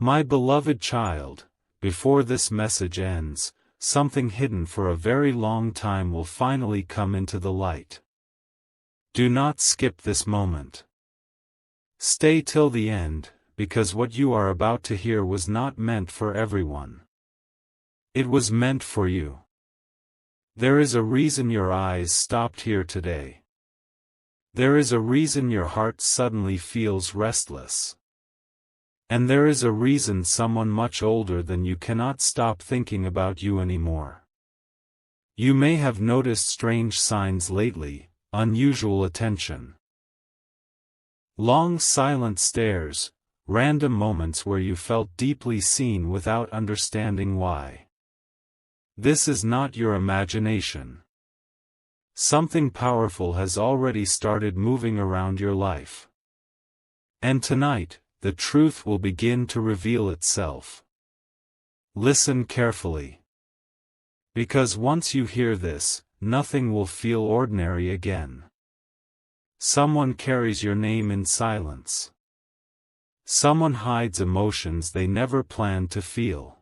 My beloved child, before this message ends, something hidden for a very long time will finally come into the light. Do not skip this moment. Stay till the end, because what you are about to hear was not meant for everyone. It was meant for you. There is a reason your eyes stopped here today. There is a reason your heart suddenly feels restless. And there is a reason someone much older than you cannot stop thinking about you anymore. You may have noticed strange signs lately, unusual attention. Long silent stares, random moments where you felt deeply seen without understanding why. This is not your imagination. Something powerful has already started moving around your life. And tonight, the truth will begin to reveal itself. Listen carefully. Because once you hear this, nothing will feel ordinary again. Someone carries your name in silence. Someone hides emotions they never planned to feel.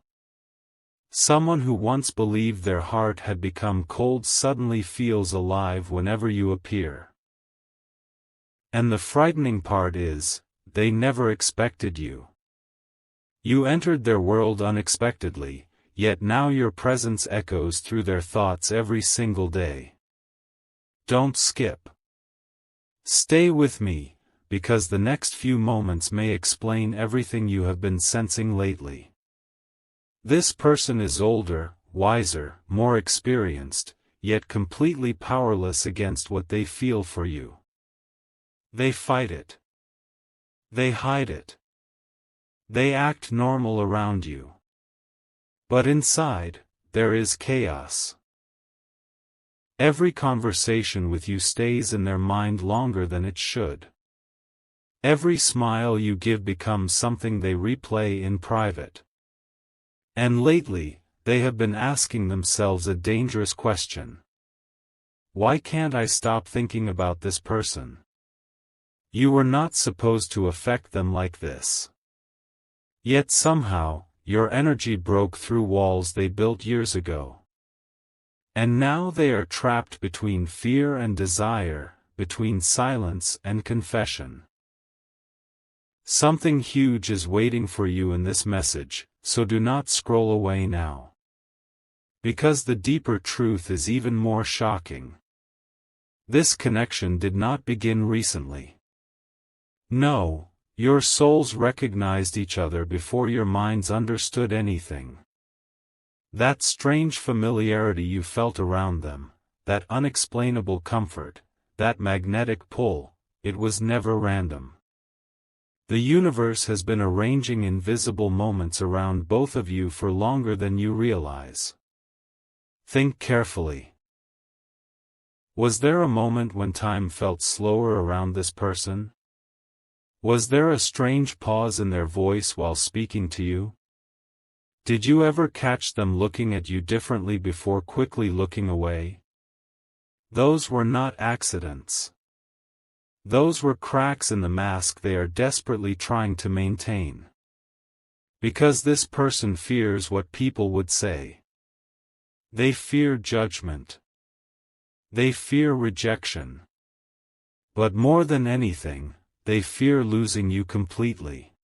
Someone who once believed their heart had become cold suddenly feels alive whenever you appear. And the frightening part is, they never expected you. You entered their world unexpectedly, yet now your presence echoes through their thoughts every single day. Don't skip. Stay with me, because the next few moments may explain everything you have been sensing lately. This person is older, wiser, more experienced, yet completely powerless against what they feel for you. They fight it. They hide it. They act normal around you. But inside, there is chaos. Every conversation with you stays in their mind longer than it should. Every smile you give becomes something they replay in private. And lately, they have been asking themselves a dangerous question. Why can't I stop thinking about this person? You were not supposed to affect them like this. Yet somehow, your energy broke through walls they built years ago. And now they are trapped between fear and desire, between silence and confession. Something huge is waiting for you in this message, so do not scroll away now. Because the deeper truth is even more shocking. This connection did not begin recently. No, your souls recognized each other before your minds understood anything. That strange familiarity you felt around them, that unexplainable comfort, that magnetic pull, it was never random. The universe has been arranging invisible moments around both of you for longer than you realize. Think carefully. Was there a moment when time felt slower around this person? Was there a strange pause in their voice while speaking to you? Did you ever catch them looking at you differently before quickly looking away? Those were not accidents. Those were cracks in the mask they are desperately trying to maintain. Because this person fears what people would say. They fear judgment. They fear rejection. But more than anything, they fear losing you completely.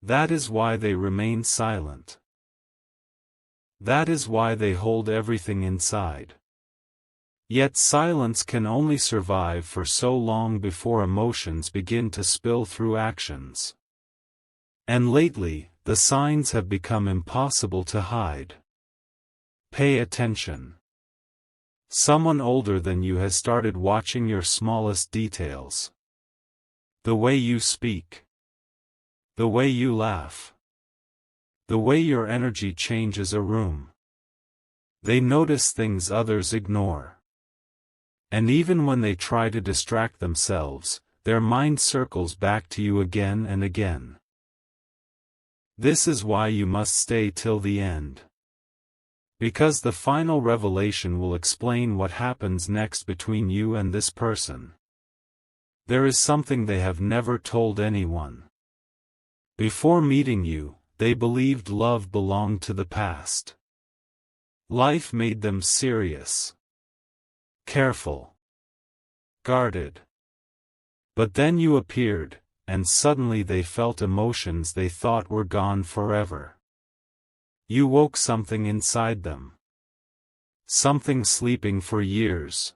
That is why they remain silent. That is why they hold everything inside. Yet silence can only survive for so long before emotions begin to spill through actions. And lately, the signs have become impossible to hide. Pay attention. Someone older than you has started watching your smallest details. The way you speak. The way you laugh. The way your energy changes a room. They notice things others ignore. And even when they try to distract themselves, their mind circles back to you again and again. This is why you must stay till the end. Because the final revelation will explain what happens next between you and this person. There is something they have never told anyone. Before meeting you, they believed love belonged to the past. Life made them serious, careful, guarded. But then you appeared, and suddenly they felt emotions they thought were gone forever. You woke something inside them. Something sleeping for years.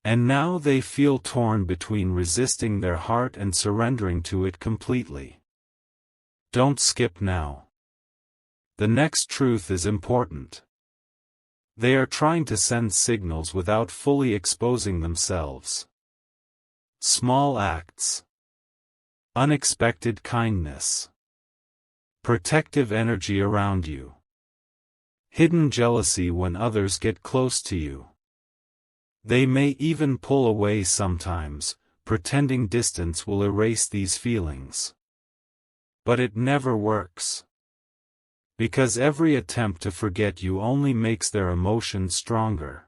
And now they feel torn between resisting their heart and surrendering to it completely. Don't skip now. The next truth is important. They are trying to send signals without fully exposing themselves. Small acts. Unexpected kindness. Protective energy around you. Hidden jealousy when others get close to you. They may even pull away sometimes, pretending distance will erase these feelings. But it never works. Because every attempt to forget you only makes their emotions stronger.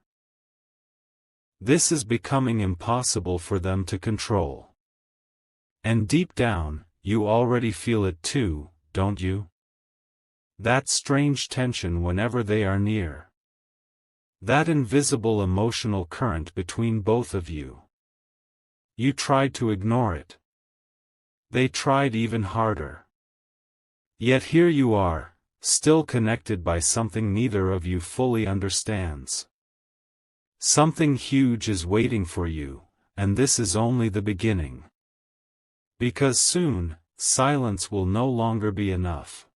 This is becoming impossible for them to control. And deep down, you already feel it too, don't you? That strange tension whenever they are near. That invisible emotional current between both of you. You tried to ignore it. They tried even harder. Yet here you are, still connected by something neither of you fully understands. Something huge is waiting for you, and this is only the beginning. Because soon, silence will no longer be enough.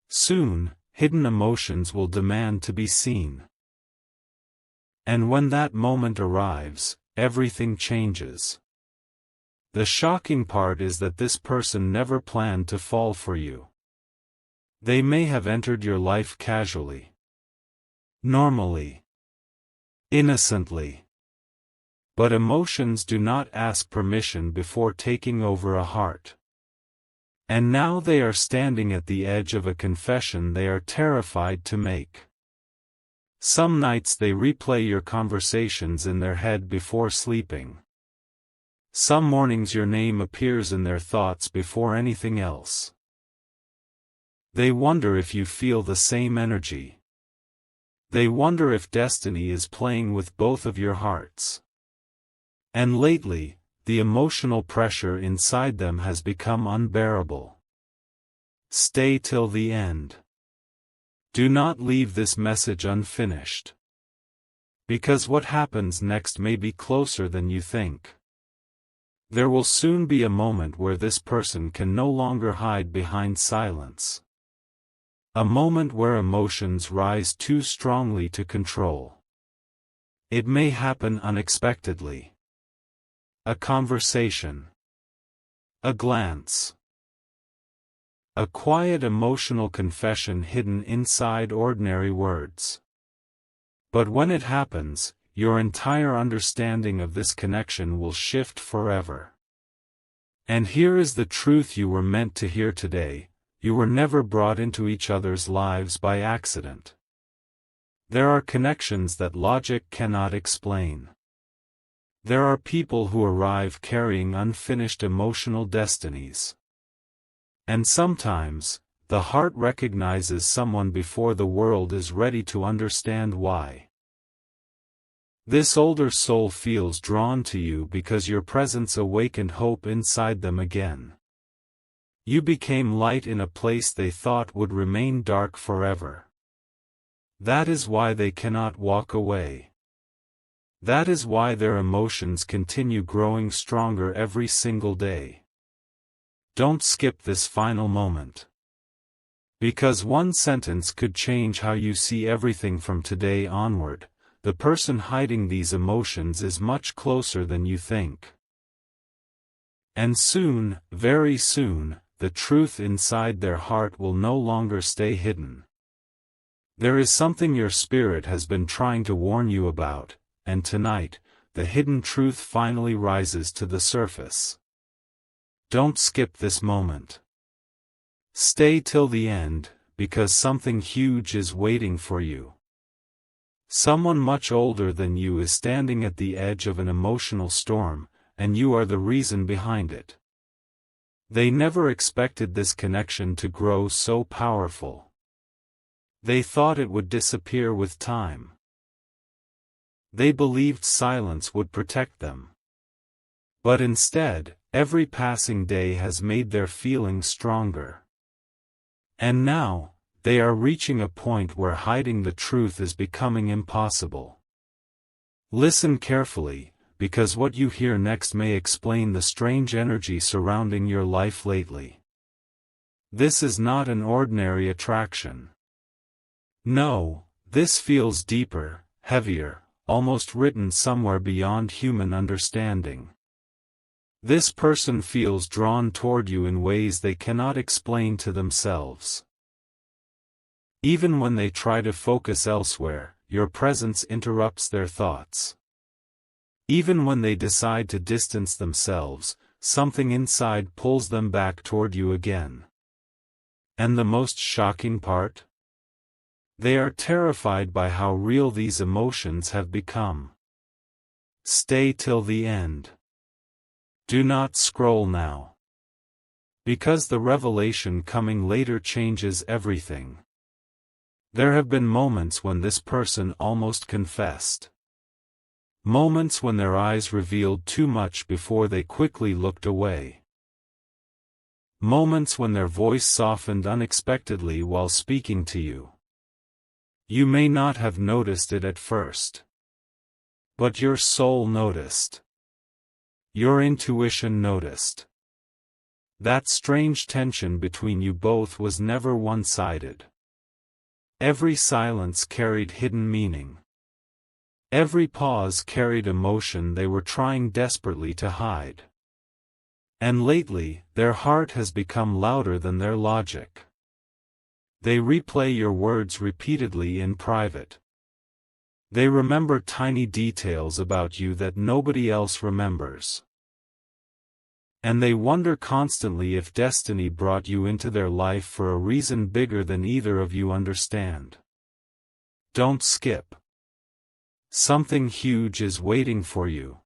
Soon, hidden emotions will demand to be seen. And when that moment arrives, everything changes. The shocking part is that this person never planned to fall for you. They may have entered your life casually. Normally. Innocently. But emotions do not ask permission before taking over a heart. And now they are standing at the edge of a confession they are terrified to make. Some nights they replay your conversations in their head before sleeping. Some mornings your name appears in their thoughts before anything else. They wonder if you feel the same energy. They wonder if destiny is playing with both of your hearts. And lately, the emotional pressure inside them has become unbearable. Stay till the end. Do not leave this message unfinished. Because what happens next may be closer than you think. There will soon be a moment where this person can no longer hide behind silence. A moment where emotions rise too strongly to control. It may happen unexpectedly. A conversation. A glance. A quiet emotional confession hidden inside ordinary words. But when it happens, your entire understanding of this connection will shift forever. And here is the truth you were meant to hear today: you were never brought into each other's lives by accident. There are connections that logic cannot explain. There are people who arrive carrying unfinished emotional destinies. And sometimes, the heart recognizes someone before the world is ready to understand why. This older soul feels drawn to you because your presence awakened hope inside them again. You became light in a place they thought would remain dark forever. That is why they cannot walk away. That is why their emotions continue growing stronger every single day. Don't skip this final moment. Because one sentence could change how you see everything from today onward. The person hiding these emotions is much closer than you think. And soon, very soon, the truth inside their heart will no longer stay hidden. There is something your spirit has been trying to warn you about, and tonight, the hidden truth finally rises to the surface. Don't skip this moment. Stay till the end, because something huge is waiting for you. Someone much older than you is standing at the edge of an emotional storm, and you are the reason behind it. They never expected this connection to grow so powerful. They thought it would disappear with time. They believed silence would protect them. But instead, every passing day has made their feelings stronger. And now, they are reaching a point where hiding the truth is becoming impossible. Listen carefully, because what you hear next may explain the strange energy surrounding your life lately. This is not an ordinary attraction. No, this feels deeper, heavier, almost written somewhere beyond human understanding. This person feels drawn toward you in ways they cannot explain to themselves. Even when they try to focus elsewhere, your presence interrupts their thoughts. Even when they decide to distance themselves, something inside pulls them back toward you again. And the most shocking part? They are terrified by how real these emotions have become. Stay till the end. Do not scroll now. Because the revelation coming later changes everything. There have been moments when this person almost confessed. Moments when their eyes revealed too much before they quickly looked away. Moments when their voice softened unexpectedly while speaking to you. You may not have noticed it at first. But your soul noticed. Your intuition noticed. That strange tension between you both was never one-sided. Every silence carried hidden meaning. Every pause carried emotion they were trying desperately to hide. And lately, their heart has become louder than their logic. They replay your words repeatedly in private. They remember tiny details about you that nobody else remembers. And they wonder constantly if destiny brought you into their life for a reason bigger than either of you understand. Don't skip. Something huge is waiting for you.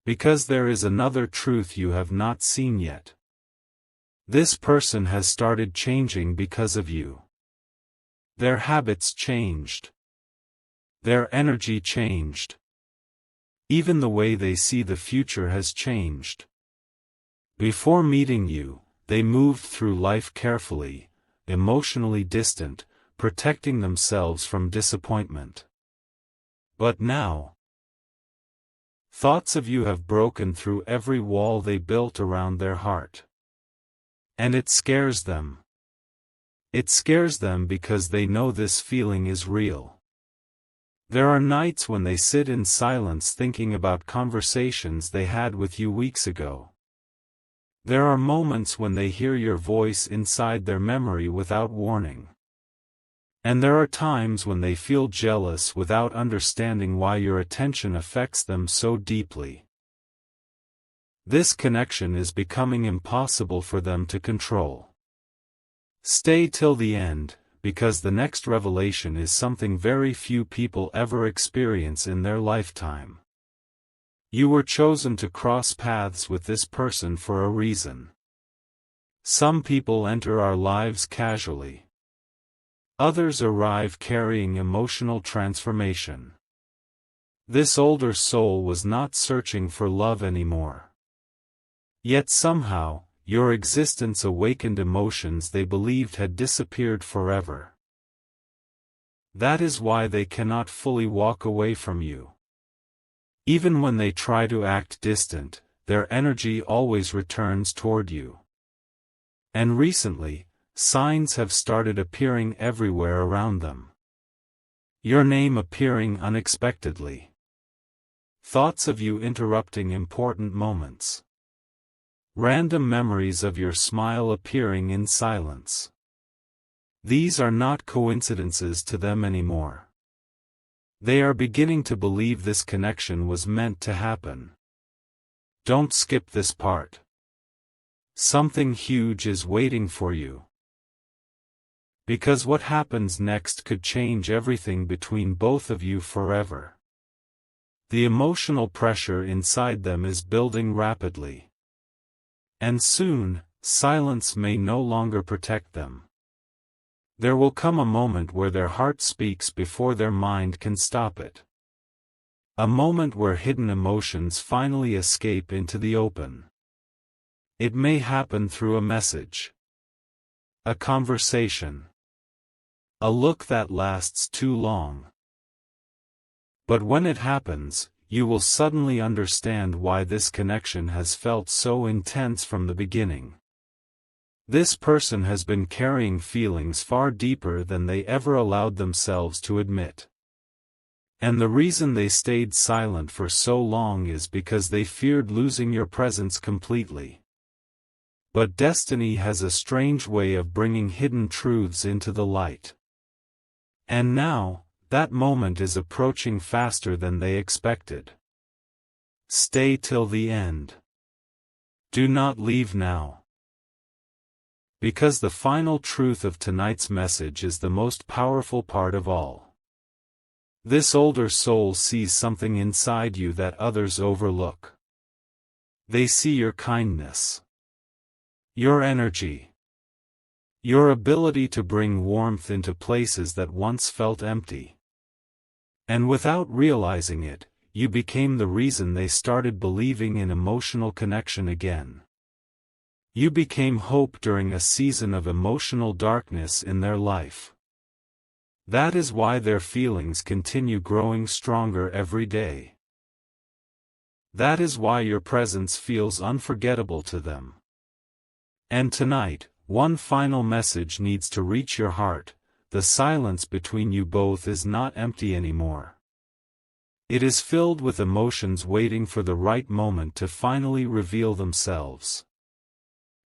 Because there is another truth you have not seen yet. This person has started changing because of you. Their habits changed. Their energy changed. Even the way they see the future has changed. Before meeting you, they moved through life carefully, emotionally distant, protecting themselves from disappointment. But now, thoughts of you have broken through every wall they built around their heart. And it scares them. It scares them because they know this feeling is real. There are nights when they sit in silence thinking about conversations they had with you weeks ago. There are moments when they hear your voice inside their memory without warning. And there are times when they feel jealous without understanding why your attention affects them so deeply. This connection is becoming impossible for them to control. Stay till the end, because the next revelation is something very few people ever experience in their lifetime. You were chosen to cross paths with this person for a reason. Some people enter our lives casually. Others arrive carrying emotional transformation. This older soul was not searching for love anymore. Yet somehow, your existence awakened emotions they believed had disappeared forever. That is why they cannot fully walk away from you. Even when they try to act distant, their energy always returns toward you. And recently, signs have started appearing everywhere around them. Your name appearing unexpectedly. Thoughts of you interrupting important moments. Random memories of your smile appearing in silence. These are not coincidences to them anymore. They are beginning to believe this connection was meant to happen. Don't skip this part. Something huge is waiting for you. Because what happens next could change everything between both of you forever. The emotional pressure inside them is building rapidly. And soon, silence may no longer protect them. There will come a moment where their heart speaks before their mind can stop it. A moment where hidden emotions finally escape into the open. It may happen through a message, a conversation, a look that lasts too long. But when it happens, you will suddenly understand why this connection has felt so intense from the beginning. This person has been carrying feelings far deeper than they ever allowed themselves to admit. And the reason they stayed silent for so long is because they feared losing your presence completely. But destiny has a strange way of bringing hidden truths into the light. And now, that moment is approaching faster than they expected. Stay till the end. Do not leave now. Because the final truth of tonight's message is the most powerful part of all. This older soul sees something inside you that others overlook. They see your kindness, your energy, your ability to bring warmth into places that once felt empty. And without realizing it, you became the reason they started believing in emotional connection again. You became hope during a season of emotional darkness in their life. That is why their feelings continue growing stronger every day. That is why your presence feels unforgettable to them. And tonight, one final message needs to reach your heart: the silence between you both is not empty anymore. It is filled with emotions waiting for the right moment to finally reveal themselves.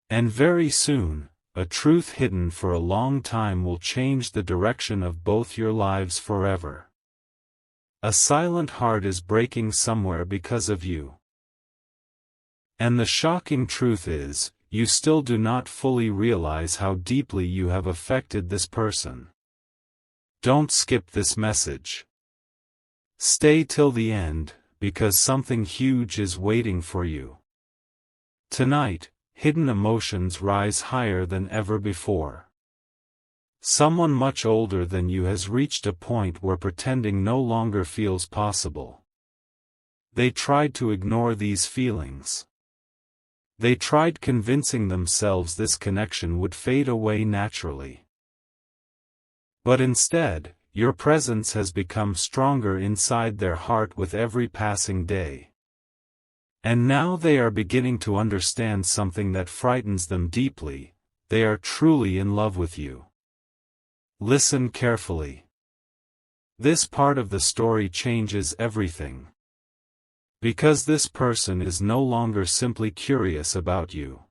And very soon, a truth hidden for a long time will change the direction of both your lives forever. A silent heart is breaking somewhere because of you. And the shocking truth is, you still do not fully realize how deeply you have affected this person. Don't skip this message. Stay till the end, because something huge is waiting for you. Tonight, hidden emotions rise higher than ever before. Someone much older than you has reached a point where pretending no longer feels possible. They tried to ignore these feelings. They tried convincing themselves this connection would fade away naturally. But instead, your presence has become stronger inside their heart with every passing day. And now they are beginning to understand something that frightens them deeply: they are truly in love with you. Listen carefully. This part of the story changes everything. Because this person is no longer simply curious about you.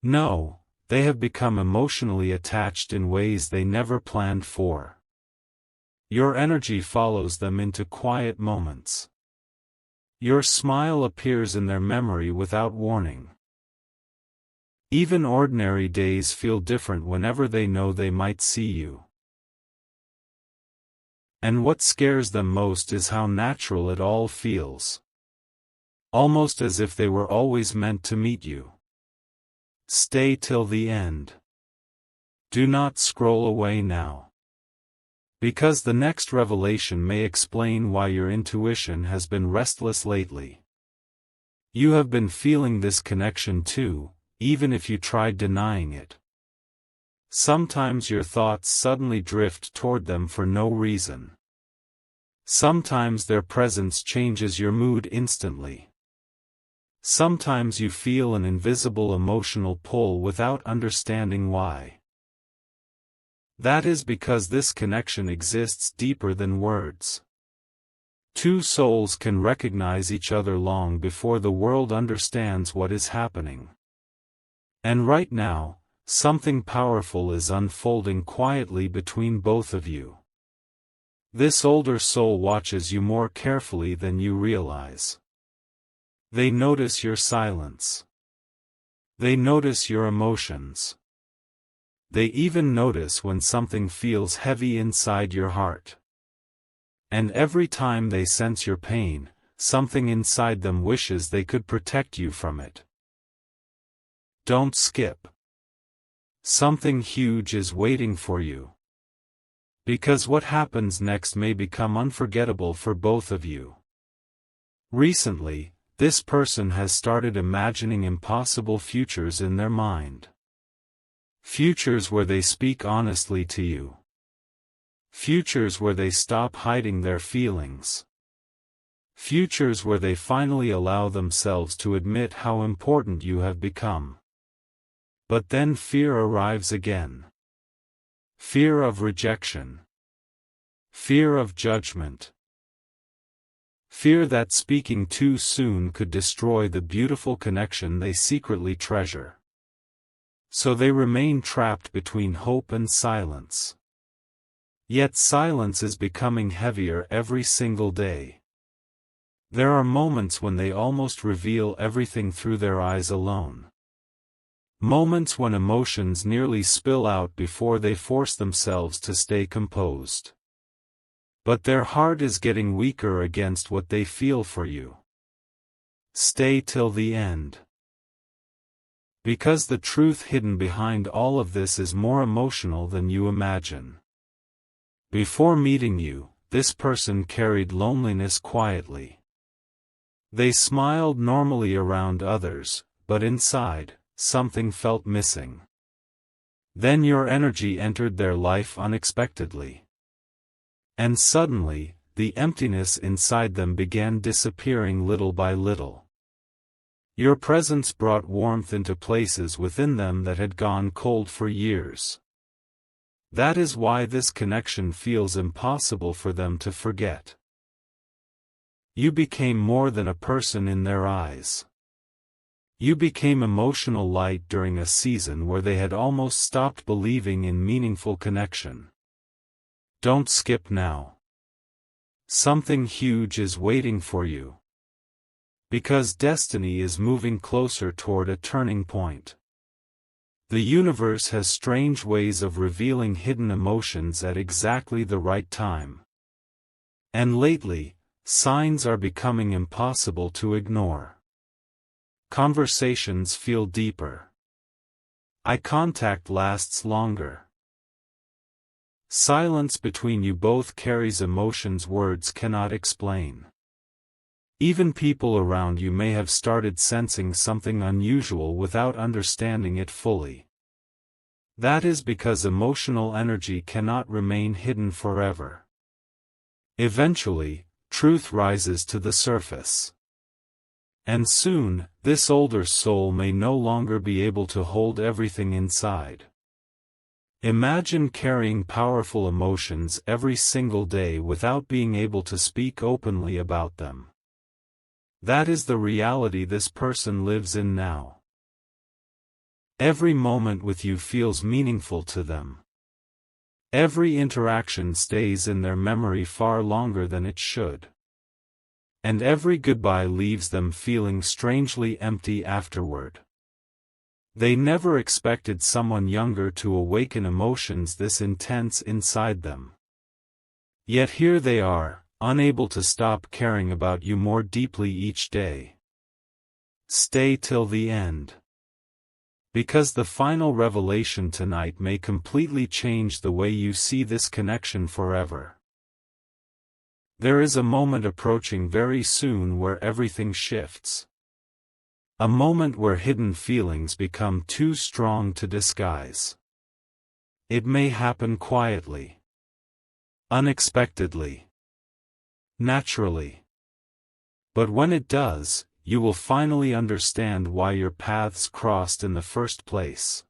No, they have become emotionally attached in ways they never planned for. Your energy follows them into quiet moments. Your smile appears in their memory without warning. Even ordinary days feel different whenever they know they might see you. And what scares them most is how natural it all feels. Almost as if they were always meant to meet you. Stay till the end. Do not scroll away now. Because the next revelation may explain why your intuition has been restless lately. You have been feeling this connection too, even if you tried denying it. Sometimes your thoughts suddenly drift toward them for no reason. Sometimes their presence changes your mood instantly. Sometimes you feel an invisible emotional pull without understanding why. That is because this connection exists deeper than words. Two souls can recognize each other long before the world understands what is happening. And right now, something powerful is unfolding quietly between both of you. This older soul watches you more carefully than you realize. They notice your silence. They notice your emotions. They even notice when something feels heavy inside your heart. And every time they sense your pain, something inside them wishes they could protect you from it. Don't skip. Something huge is waiting for you. Because what happens next may become unforgettable for both of you. Recently, this person has started imagining impossible futures in their mind. Futures where they speak honestly to you. Futures where they stop hiding their feelings. Futures where they finally allow themselves to admit how important you have become. But then fear arrives again. Fear of rejection. Fear of judgment. Fear that speaking too soon could destroy the beautiful connection they secretly treasure. So they remain trapped between hope and silence. Yet silence is becoming heavier every single day. There are moments when they almost reveal everything through their eyes alone. Moments when emotions nearly spill out before they force themselves to stay composed. But their heart is getting weaker against what they feel for you. Stay till the end. Because the truth hidden behind all of this is more emotional than you imagine. Before meeting you, this person carried loneliness quietly. They smiled normally around others, but inside, something felt missing. Then your energy entered their life unexpectedly. And suddenly, the emptiness inside them began disappearing little by little. Your presence brought warmth into places within them that had gone cold for years. That is why this connection feels impossible for them to forget. You became more than a person in their eyes. You became emotional light during a season where they had almost stopped believing in meaningful connection. Don't skip now. Something huge is waiting for you. Because destiny is moving closer toward a turning point. The universe has strange ways of revealing hidden emotions at exactly the right time. And lately, signs are becoming impossible to ignore. Conversations feel deeper. Eye contact lasts longer. Silence between you both carries emotions words cannot explain. Even people around you may have started sensing something unusual without understanding it fully. That is because emotional energy cannot remain hidden forever. Eventually, truth rises to the surface. And soon, this older soul may no longer be able to hold everything inside. Imagine carrying powerful emotions every single day without being able to speak openly about them. That is the reality this person lives in now. Every moment with you feels meaningful to them. Every interaction stays in their memory far longer than it should. And every goodbye leaves them feeling strangely empty afterward. They never expected someone younger to awaken emotions this intense inside them. Yet here they are, unable to stop caring about you more deeply each day. Stay till the end. Because the final revelation tonight may completely change the way you see this connection forever. There is a moment approaching very soon where everything shifts. A moment where hidden feelings become too strong to disguise. It may happen quietly. Unexpectedly. Naturally. But when it does, you will finally understand why your paths crossed in the first place.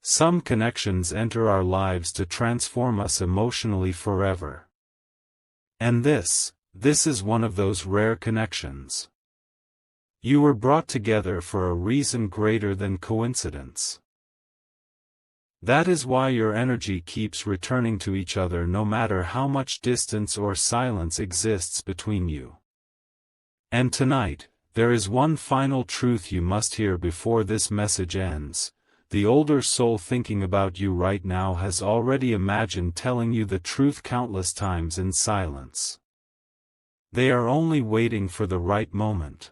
Some connections enter our lives to transform us emotionally forever. And this is one of those rare connections. You were brought together for a reason greater than coincidence. That is why your energy keeps returning to each other no matter how much distance or silence exists between you. And tonight, there is one final truth you must hear before this message ends. The older soul thinking about you right now has already imagined telling you the truth countless times in silence. They are only waiting for the right moment.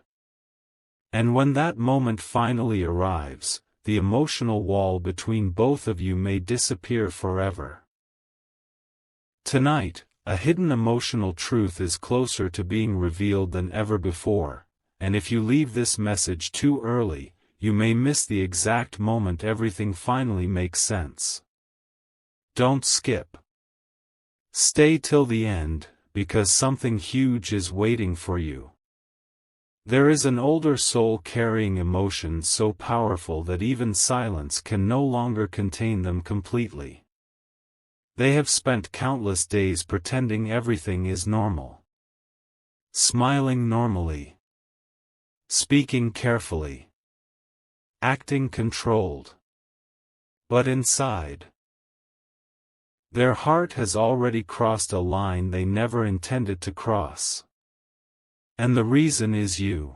And when that moment finally arrives, the emotional wall between both of you may disappear forever. Tonight, a hidden emotional truth is closer to being revealed than ever before, and if you leave this message too early, you may miss the exact moment everything finally makes sense. Don't skip. Stay till the end, because something huge is waiting for you. There is an older soul carrying emotions so powerful that even silence can no longer contain them completely. They have spent countless days pretending everything is normal. Smiling normally. Speaking carefully. Acting controlled. But inside, their heart has already crossed a line they never intended to cross. And the reason is you.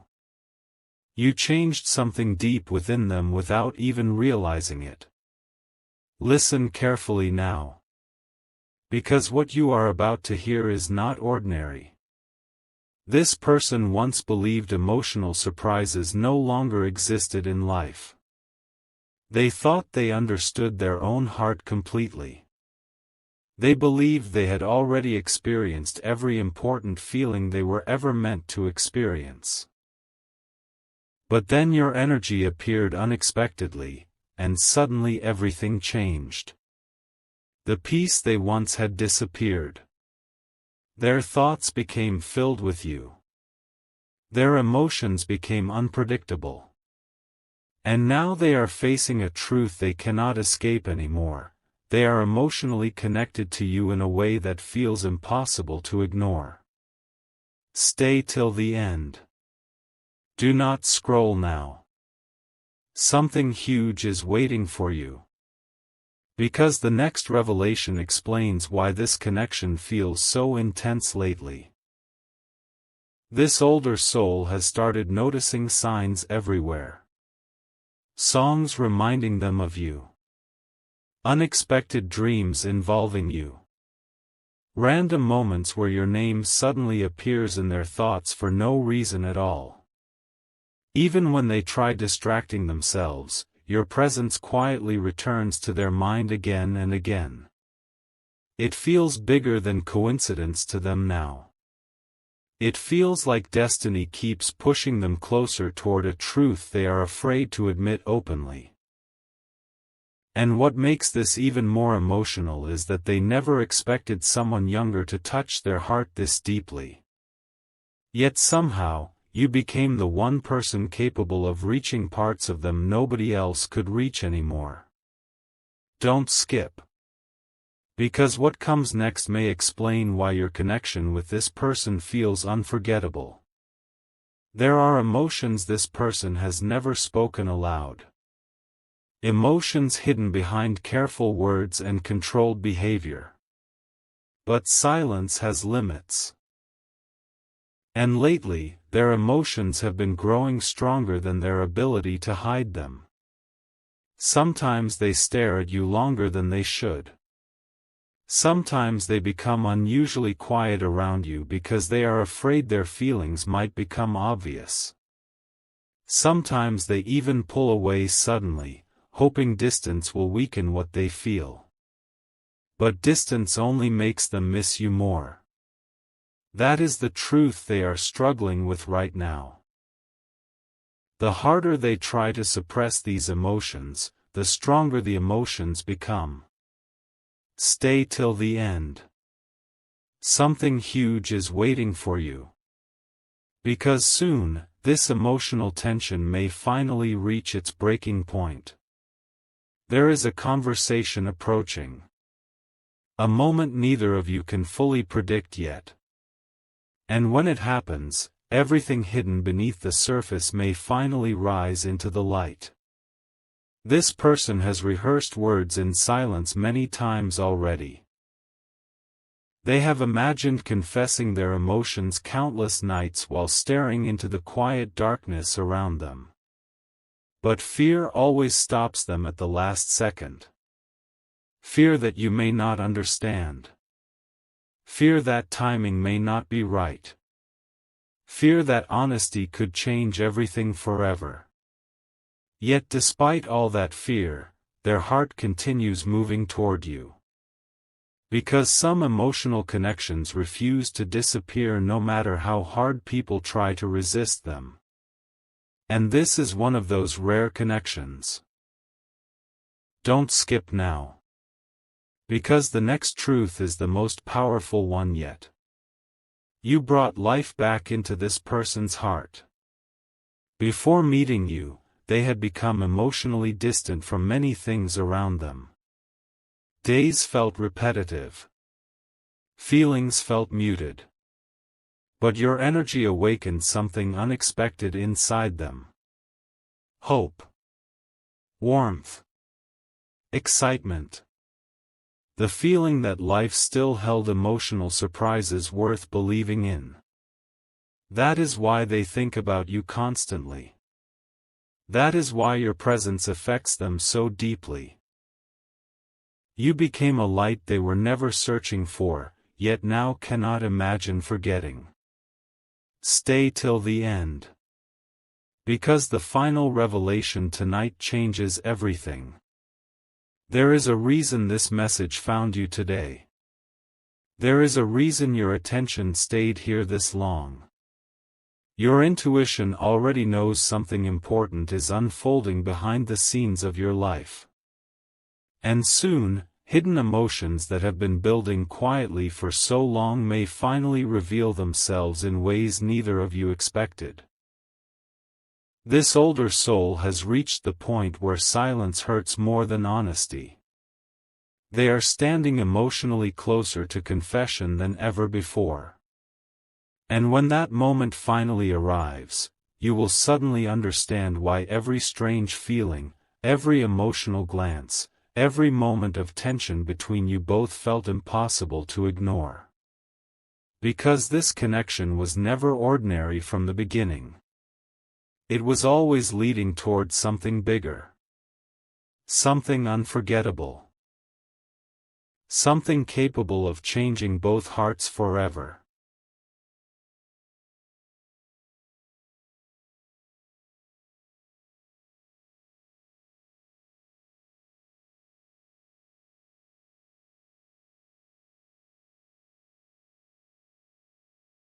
You changed something deep within them without even realizing it. Listen carefully now. Because what you are about to hear is not ordinary. This person once believed emotional surprises no longer existed in life. They thought they understood their own heart completely. They believed they had already experienced every important feeling they were ever meant to experience. But then your energy appeared unexpectedly, and suddenly everything changed. The peace they once had disappeared. Their thoughts became filled with you. Their emotions became unpredictable. And now they are facing a truth they cannot escape anymore. They are emotionally connected to you in a way that feels impossible to ignore. Stay till the end. Do not scroll now. Something huge is waiting for you. Because the next revelation explains why this connection feels so intense lately. This older soul has started noticing signs everywhere. Songs reminding them of you. Unexpected dreams involving you. Random moments where your name suddenly appears in their thoughts for no reason at all. Even when they try distracting themselves, your presence quietly returns to their mind again and again. It feels bigger than coincidence to them now. It feels like destiny keeps pushing them closer toward a truth they are afraid to admit openly. And what makes this even more emotional is that they never expected someone younger to touch their heart this deeply. Yet somehow, you became the one person capable of reaching parts of them nobody else could reach anymore. Don't skip. Because what comes next may explain why your connection with this person feels unforgettable. There are emotions this person has never spoken aloud. Emotions hidden behind careful words and controlled behavior. But silence has limits. And lately, their emotions have been growing stronger than their ability to hide them. Sometimes they stare at you longer than they should. Sometimes they become unusually quiet around you because they are afraid their feelings might become obvious. Sometimes they even pull away suddenly, hoping distance will weaken what they feel. But distance only makes them miss you more. That is the truth they are struggling with right now. The harder they try to suppress these emotions, the stronger the emotions become. Stay till the end. Something huge is waiting for you. Because soon, this emotional tension may finally reach its breaking point. There is a conversation approaching. A moment neither of you can fully predict yet. And when it happens, everything hidden beneath the surface may finally rise into the light. This person has rehearsed words in silence many times already. They have imagined confessing their emotions countless nights while staring into the quiet darkness around them. But fear always stops them at the last second. Fear that you may not understand. Fear that timing may not be right. Fear that honesty could change everything forever. Yet despite all that fear, their heart continues moving toward you. Because some emotional connections refuse to disappear no matter how hard people try to resist them. And this is one of those rare connections. Don't skip now. Because the next truth is the most powerful one yet. You brought life back into this person's heart. Before meeting you, they had become emotionally distant from many things around them. Days felt repetitive. Feelings felt muted. But your energy awakened something unexpected inside them. Hope. Warmth. Excitement. The feeling that life still held emotional surprises worth believing in. That is why they think about you constantly. That is why your presence affects them so deeply. You became a light they were never searching for, yet now cannot imagine forgetting. Stay till the end. Because the final revelation tonight changes everything. There is a reason this message found you today. There is a reason your attention stayed here this long. Your intuition already knows something important is unfolding behind the scenes of your life. And soon, hidden emotions that have been building quietly for so long may finally reveal themselves in ways neither of you expected. This older soul has reached the point where silence hurts more than honesty. They are standing emotionally closer to confession than ever before. And when that moment finally arrives, you will suddenly understand why every strange feeling, every emotional glance, every moment of tension between you both felt impossible to ignore. Because this connection was never ordinary from the beginning. It was always leading toward something bigger. Something unforgettable. Something capable of changing both hearts forever.